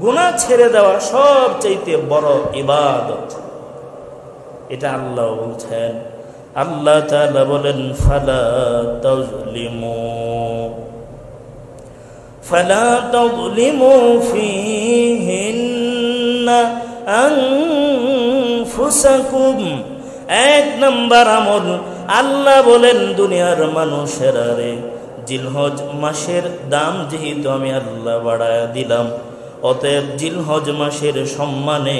গুনাহ ছেড়ে দেওয়া সবচাইতে বড় ইবাদত। এটা আল্লাহ বলছেন। আল্লাহ তাআলা বলেন ফালা তাযলিমু ফীহিন্না আনফুসাকুম। এক নাম্বার আমল, আল্লাহ বলেন দুনিয়ার মানুষেরা রে, জিলহজ মাসের দাম যেহেতু আমি আল্লাহ বাড়ায়া দিলাম, অতএব জিলহজ মাসের সম্মানে,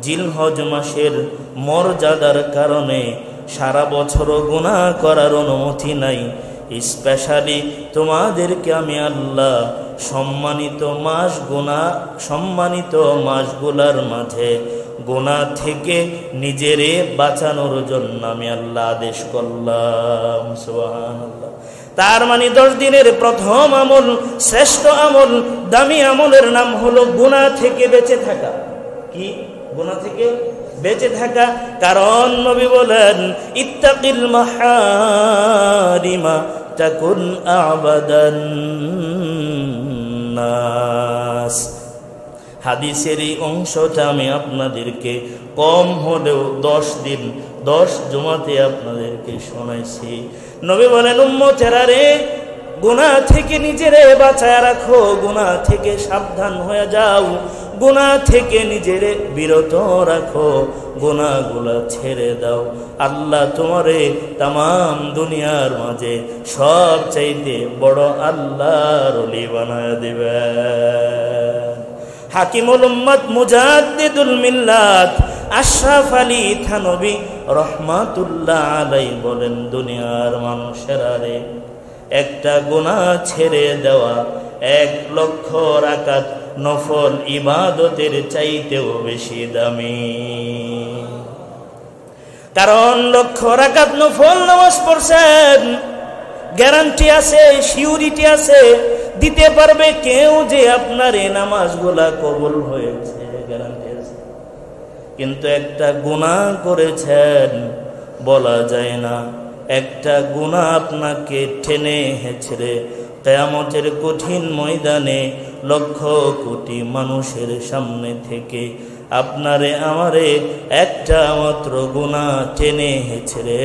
জিলহজ মাসের মর্যাদার কারণে সারা বছরও গুনাহ করার অনুমতি নাই। স্পেশালি তোমাদেরকে আমি আল্লাহ সম্মানিত মাসগুলার মাঝে গুনাহ থেকে নিজেরে বাঁচানোর জন্য আমি আল্লাহ আদেশ করলাম। সুবহানাল্লাহ। তার মানে 10 দিনের প্রথম আমল, শ্রেষ্ঠ আমল, দামি আমলের নাম হলো গুনাহ থেকে বেঁচে থাকা। কি? গুনাহ থেকে বেঁচে থাকা। কারণ নবী বলেন ইত্তাকিল মাহারিমা তাকুন আবাদান নাস। হাদিসের এই অংশটা আমি আপনাদেরকে কম হলেও 10 দিন 10 জুমাতে আপনাদেরকে শোনাইছি। নবী বলেন উম্মতেরা রে, গুনাহ থেকে নিজেরে বাঁচায় রাখো, গুনাহ থেকে সাবধান হয়ে যাও, গুনাহ থেকে নিজেরে বিরত রাখো, গুনাহগুলা ছেড়ে দাও। আল্লাহ তোমারে তামাম দুনিয়ার মাঝে সবচাইতে বড় আল্লাহর ওলি বানায় দিবেন। হাকিমুল উম্মত মুজাদ্দিদুল মিল্লাত আশরাফ আলী থানবী রহমাতুল্লাহ আলাইহি বলেন দুনিয়ার মানুষেরা রে, একটা গুনাহ ছেড়ে দেওয়া 1 লক্ষ রাকাত নফল ইবাদতের চাইতেও বেশি দামি। কারণ 1 লক্ষ রাকাত নফল নামাজ পড়ছেন, গ্যারান্টি আছে, সিউরিটি আছে, দিতে পারবে কেউ যে আপনার এই নামাজগুলা কবুল হয়েছে, গ্যারান্টি আছে। কিন্তু একটা গুনাহ করেছেন, বলা যায় না। একটা গুনাহ আপনাকে টেনে হেঁচড়ে কিয়ামতের কঠিন ময়দানে লক্ষ কোটি মানুষের সামনে থেকে আপনারে আমারে একটা মাত্র গুনাহ টেনে হেঁচড়ে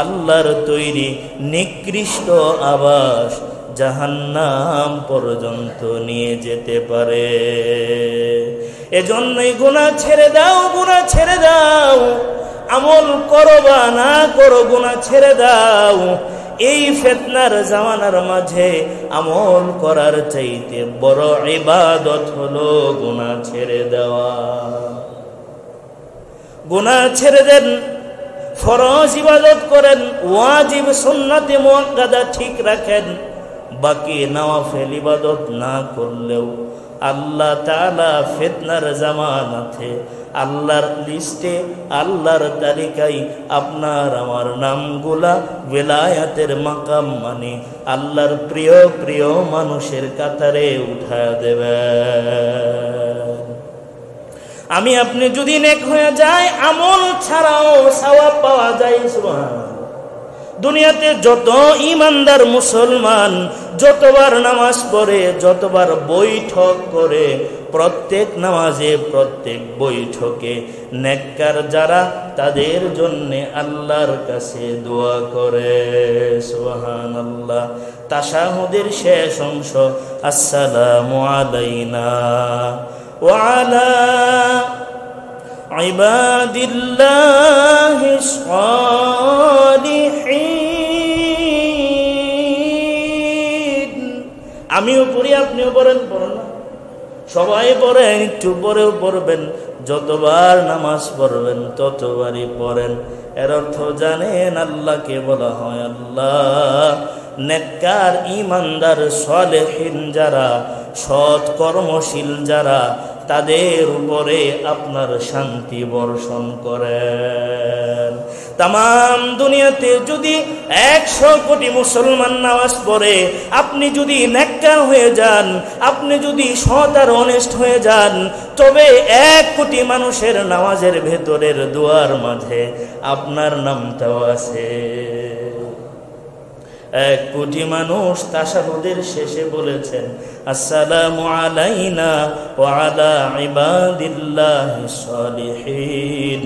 আল্লাহর তৈরি নিকৃষ্ট আবাস জাহান্নাম পর্যন্ত নিয়ে যেতে পারে। এজন্যই গুনাহ ছেড়ে দাও, গুনাহ ছেড়ে দাও। আমল করো বা না করো, গুনাহ ছেড়ে দাও। এই ফিতনার জামানার মাঝে আমল করার চাইতে বড় ইবাদত হলো গুনাহ ছেড়ে দেওয়া। গুনাহ ছেড়ে দেন, ফরজ ইবাদত করেন, ওয়াজিব সুন্নাতে মুআক্কাদা ঠিক রাখেন। বাকি নওয়াফিল ইবাদত না করলেও আল্লাহ তাআলা ফিতনার জামানাতে আল্লাহর লিস্টে, আল্লাহর তালিকায় আপনার আমার নামগুলা বেলায়াতের মাকাম মানে আল্লাহর প্রিয় প্রিয় মানুষের কাতারে উঠায় দেবেন। আমি আপনি যদি নেক হয়ে যায়, আমল ছাড়াও সওয়াব পাওয়া যায়। সুবহানাল্লাহ। দুনিয়াতে যত ইমানদার মুসলমান যতবার নামাজ পড়ে, যতবার বৈঠক করে, প্রত্যেক নামাজে প্রত্যেক বৈঠকে নেককার যারা, তাদের জন্য আল্লাহর কাছে দোয়া করে। সুবহানাল্লাহ। তাশাহুদের শেষ অংশ আসসালামু আলাইনা ওয়া আলা ইবাদিল্লাহিস সালিহিন। আমিও পড়ি, আপনিও পড়েন, পড়েন না? সবাই পড়েন, একটু পরেও পড়বেন। যতবার নামাজ পড়বেন ততবারই পড়েন। এর অর্থ জানেন, আল্লাহকে বলা হয় আল্লাহ নেককার ইমানদার সালেহিন যারা, সৎ কর্মশীল যারা, তাদের উপরে আপনার শান্তি বর্ষণ করেন। তাম দুনিয়াতে যদি 100 কোটি মুসলমান নামাজ পড়ে, আপনি যদি নেককার হয়ে যান, আপনি যদি সৎ আর অনেস্ট হয়ে যান, তবে 1 কোটি মানুষের নামাজের ভেতরের দোয়ার মাঝে আপনার নামটাও আছে। 1 কোটি মানুষ তাশাহুদের শেষে বলেছেন আসসালামু আলাইনা ওয়া আলা ইবাদিল্লাহিস সালিহিন।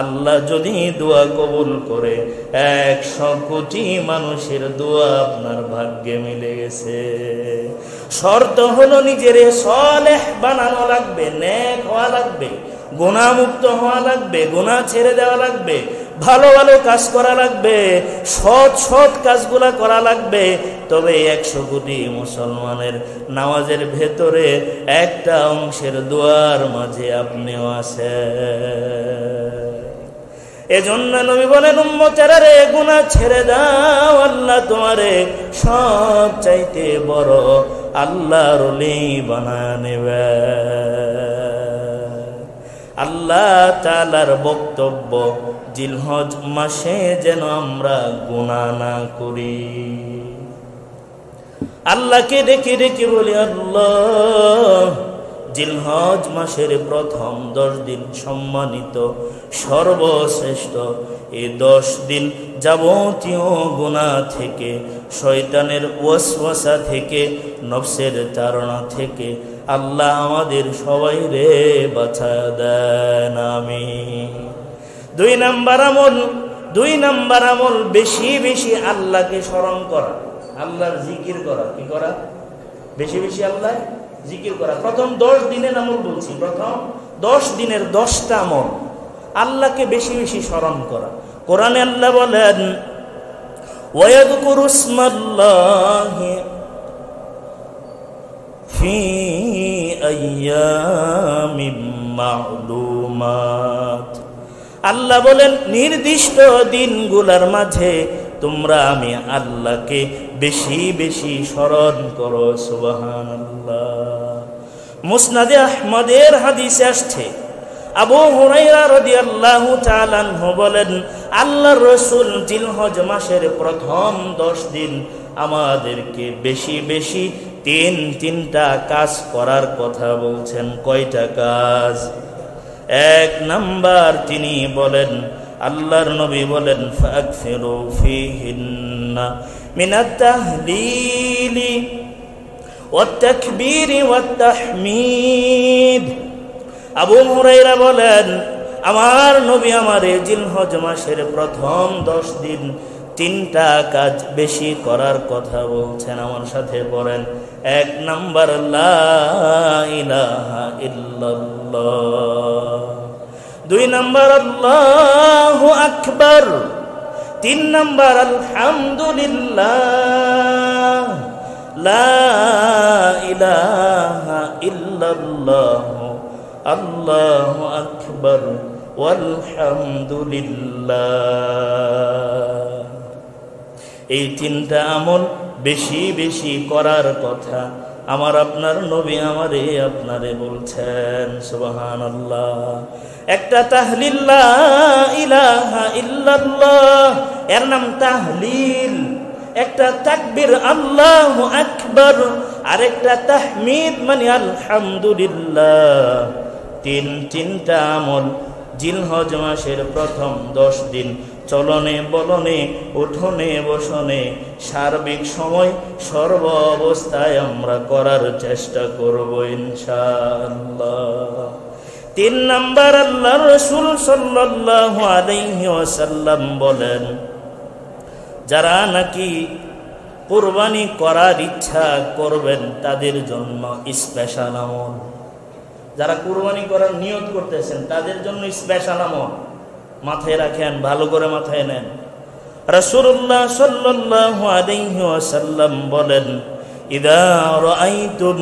আল্লাহ যদি দোয়া কবুল করে 100 কোটি মানুষের দোয়া আপনার ভাগ্যে মিলে গেছে। শর্ত হলো নিজের সালেহ বানানো লাগবে, নেক হওয়া লাগবে, গুনাহমুক্ত হওয়া লাগবে, গুনাহ ছেড়ে দেওয়া লাগবে, ভালো ভালো কাজ করা লাগবে, সৎ সৎ কাজগুলা করা লাগবে। তবে 100 কোটি মুসলমানের নামাজের ভেতরে একটা অংশের দোয়ার মাঝে আপনিও আছেন। এজন্য নবী বলেন উম্মতেরা রে গুনাহ ছেড়ে দাও, আল্লাহ তোমারে সব চাইতে বড় আল্লাহর ওলি বানায় নেবে। আল্লাহ তাআলার বক্তব্য জিলহজ মাসে যেন আমরা গুনাহ না করি। আল্লাহকে ডেকে ডেকে বলি আল্লাহ, জিলহজ মাসের প্রথম 10 দিন সম্মানিত, সর্বশ্রেষ্ঠ। এই 10 দিন যাবতীয় গুনাহ থেকে, শয়তানের ওয়াসওয়াসা থেকে, নফসের তাড়না থেকে আল্লাহ আমাদের সবাই রে বাঁচায় দেন, আমিন। 2 নাম্বার আমল বেশি বেশি আল্লাহকে স্মরণ করা, আল্লাহর জিকির করা। কি করা? বেশি বেশি আল্লাহ জিকির করা। প্রথম 10 দিনের আমল বলছি, প্রথম 10 দিনের 10টা আমল আল্লাহকে বেশি বেশি স্মরণ করা। কোরআনে আল্লাহ বলেন ওয়াযকুরু ইসমাল্লাহি ফি আইয়ামিম মা'লুমাত। আল্লাহ বলেন নির্দিষ্ট দিনগুলোর মাঝে তোমরা আমি আল্লাহকে বেশি বেশি স্মরণ করো। সুবহানাল্লাহ। মুসনাদে আহমদের হাদিসে আসছে, আবু হুরায়রা রাদিয়াল্লাহু তাআলা আনহু বলেন আল্লাহর রাসূল জিলহজ মাসের প্রথম 10 দিন আমাদেরকে বেশি বেশি তিনটা কাজ করার কথা বলছেন। কয়টা কাজ? 1 নাম্বার তিনি বলেন, আল্লাহর নবী বলেন ফাকসিরু ফীহিন্না মিনাত তাহলিলি ওয়াত তাকবীরি ওয়াত তাহমিদ। আবু হুরায়রা বলেন আমার নবী আমারে জিলহজ মাসের প্রথম 10 দিন 3টা কাজ বেশি করার কথা বলছেন। আমার সাথে পড়েন। 1 নাম্বার লা ইলাহা ইল্লাল্লাহ, 2 নাম্বার আল্লাহু আকবার, 3 নাম্বার আলহামদুলিল্লাহ, লা ইলাহা ইল্লাল্লাহ, আল্লাহু আকবার, ওয়ালহামদুলিল্লাহ। এই 3টা আমল বেশি বেশি করার কথা আমার আপনার নবী আমারে আপনারে বলছেন। সুবহানাল্লাহ। একটা তাহলিল লা ইলাহা ইল্লাল্লাহ, এর নাম তাহলিল। একটা তাকবীর আল্লাহু আকবার, আরেকটা তাহমিদ মানে আলহামদুলিল্লাহ। তিনটা আমল জিলহজ মাসের প্রথম 10 দিন চলনে বলনে, উঠোনে বসনে, সার্বিক সময় সর্ব অবস্থায় আমরা করার চেষ্টা করব ইনশাআল্লাহ। 3 নাম্বার আল্লাহর রাসূল সাল্লাল্লাহু আলাইহি ওয়াসাল্লাম বলেন যারা নাকি কুরবানি করার ইচ্ছা করবেন তাদের জন্য স্পেশাল আমল। যারা কুরবানি করার নিয়ত করতেছেন তাদের জন্য স্পেশাল আমল। মাথায় রাখেন, ভালো করে মাথায় নেন। রাসূলুল্লাহ সাল্লাল্লাহু আলাইহি ওয়াসাল্লাম বলেন ইদা রাআইতুম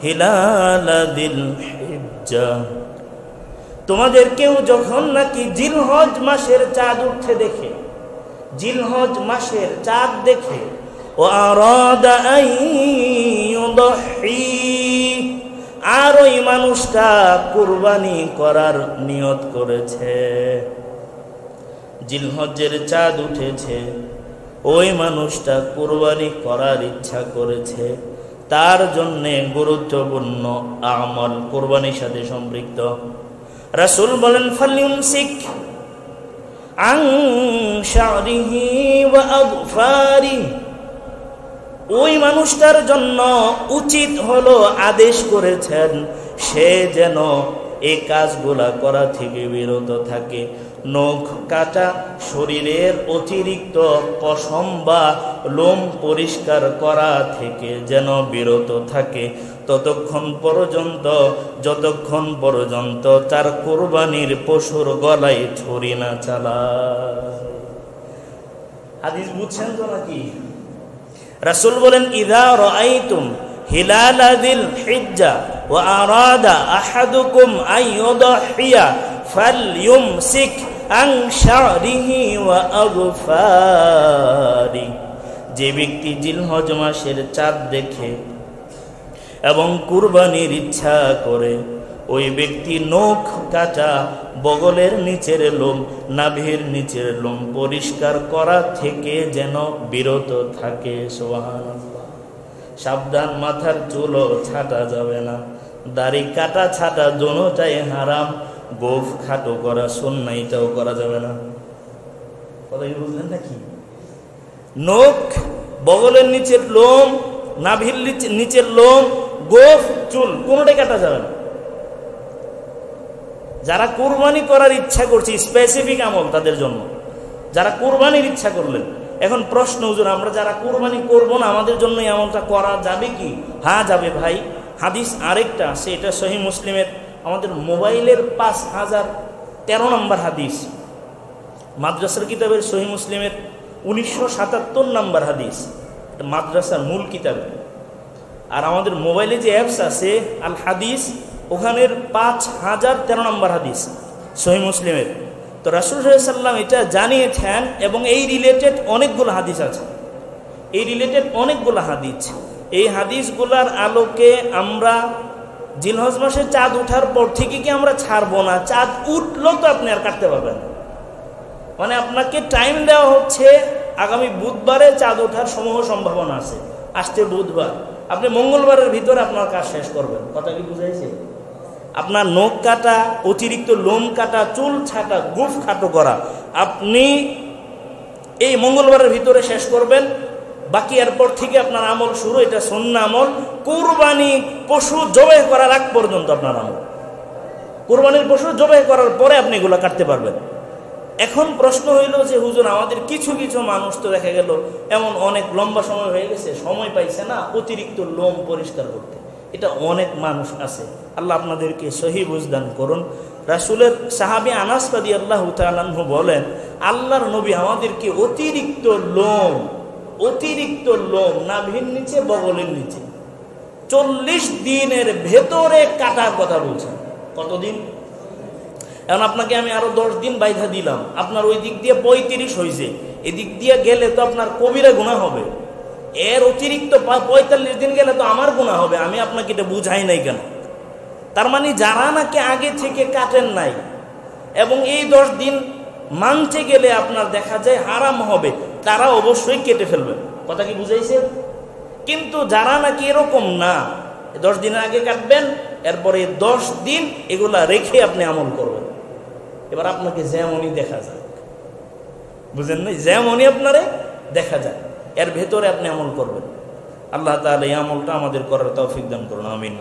হিলালা যিল হিজ্জা, তোমাদের কেউ যখন নাকি জিলহজ মাসের চাঁদ উঠতে দেখে, জিলহজ মাসের চাঁদ দেখে, ও আরাদা আন ইউদহি, আর ওই মানুষটা কুরবানি করার নিয়ত করেছে, জিলহজের চাঁদ উঠেছে, ওই মানুষটা কুরবানি করার ইচ্ছা করেছে, তার জন্য গুরুত্বপূর্ণ আমল কুরবানির সাথে সম্পৃক্ত। রাসূল বলেন ফালিউমসিক আন শারিহি ওয়া আযফারি, ওই মানুষটার জন্য উচিত হলো আদেশ করেছেন সে যেন এই কাজগুলা করা থেকে বিরত থাকে। নখ কাটা, শরীরের অতিরিক্ত পশম বা লোম পরিষ্কার করা থেকে যেন বিরত থাকে যতক্ষণ পর্যন্ত তার কুরবানির পশুর গলায় ছুরি না চালায়। হাদিস বুঝছেন তো নাকি? রাসূল বলেন, ইযা রাআইতুম হিলালা যিল হিজ্জা ওয়া আরাদা আহাদুকুম আন ইউদহিয়া ফালইউমসিক আন শা'রিহি ওয়া আগফারি। যে ব্যক্তি জিলহজ মাসের চাঁদ দেখে এবং কুরবানির ইচ্ছা করে, ওই ব্যক্তি নখ কাটা, বগলের নিচের লোম, নাভির নিচের লোম পরিষ্কার করা থেকে যেন বিরত থাকে। সুবহানাল্লাহ। সাবধান, মাথার চুলও ছাটা যাবে না, দাড়ি কাটা ছাটা দোনোটাই হারাম, গোঁফ খাটো করা সুন্নাহ, এটাও করা যাবে না। কথা কি বুঝলেন নাকি? নখ, বগলের নিচের লোম, নাভির নিচের লোম, গোঁফ, চুল কোনোটাই কাটা যাবে না। যারা কুরবানি করার ইচ্ছা করছে, স্পেসিফিক আমল তাদের জন্য, যারা কুরবানির ইচ্ছা করলেন। এখন প্রশ্ন, হুজুর আমরা যারা কুরবানি করব না আমাদের জন্য এই আমলটা করা যাবে কি? হ্যাঁ যাবে ভাই। হাদিস আরেকটা আছে, এটা সহিহ মুসলিমের আমাদের মোবাইলের 5013 নম্বর হাদিস, মাদ্রাসার কিতাবের সহিহ মুসলিমের 1977 নম্বর হাদিস, এটা মাদ্রাসার মূল কিতাবে। আর আমাদের মোবাইলে যে অ্যাপস আছে আল হাদিস, ওখানের 5013 নম্বর হাদিস সহিহ মুসলিমের। তো রাসূল সাল্লাল্লাহু আলাইহি ওয়াসাল্লাম এটা জানিয়েছেন এবং এই রিলেটেড অনেকগুলো হাদিস আছে, এই হাদিসগুলার আলোকে আমরা জিলহজ মাসে চাঁদ ওঠার পর থেকে কি আমরা ছাড়বো না? চাঁদ উঠলো তো আপনি আর কাটতে পারবেন, মানে আপনাকে টাইম দেওয়া হচ্ছে আগামী বুধবারে চাঁদ ওঠার সমূহ সম্ভাবনা আছে, আসছে বুধবার, আপনি মঙ্গলবারের ভিতরে আপনার কাজ শেষ করবেন। কথা কি বুঝাইছে? আপনার নখ কাটা, অতিরিক্ত লোম কাটা, চুল ছাটা, গোঁফ খাটো করা আপনি এই মঙ্গলবারের ভিতরে শেষ করবেন। বাকি এরপর থেকে আপনার আমল শুরু, এটা সুন্নাহ আমল। কুরবানি পশু জবাই করার আগ পর্যন্ত আপনার আমল, কুরবানির পশু জবাই করার পরে আপনি এগুলো কাটতে পারবেন। এখন প্রশ্ন হইল যে হুজুর আমাদের কিছু কিছু মানুষ তো দেখা গেল এমন অনেক লম্বা সময় হয়ে গেছে, সময় পাইছে না অতিরিক্ত লোম পরিষ্কার করতে। এটা অনেক মানুষ আছে, আল্লাহ আপনাদেরকে সহি বুঝদান করুন। রাসূলের সাহাবী আনাস রাদিয়াল্লাহু তাআলা আনহু বলেন, আল্লাহর নবী আমাদেরকে অতিরিক্ত লোম নাভির নিচে, বগলের নিচে 40 দিনের ভেতরে কাটার কথা বলছেন। কতদিন? এখন আপনাকে আমি আরো 10 দিন বাইধা দিলাম, আপনার ওই দিক দিয়ে 35 হয়েছে, এদিক দিয়ে গেলে তো আপনার কবিরা গুনাহ হবে। এর অতিরিক্ত 45 দিন গেলে তো আমার গুনাহ হবে। আমি আপনাকে এটা বুঝাই নাই কেন? তার মানে যারা নাকি আগে থেকে কাটেন নাই এবং এই 10 দিন মানতে গেলে আপনার দেখা যায় হারাম হবে, তারা অবশ্যই কেটে ফেলবেন। কথা কি বুঝাইছে? কিন্তু যারা নাকি এরকম না, 10 দিনের আগে কাটবেন, এরপরে 10 দিন এগুলা রেখে আপনি আমল করবেন। এবার আপনাকে যেমনই দেখা যায়, বুঝেন না, যেমনই আপনারে দেখা যায় এর ভেতরে আপনি আমল করবেন। আল্লাহ তাআলা এই আমলটা আমাদের করার তৌফিক দান করুন, আমিন।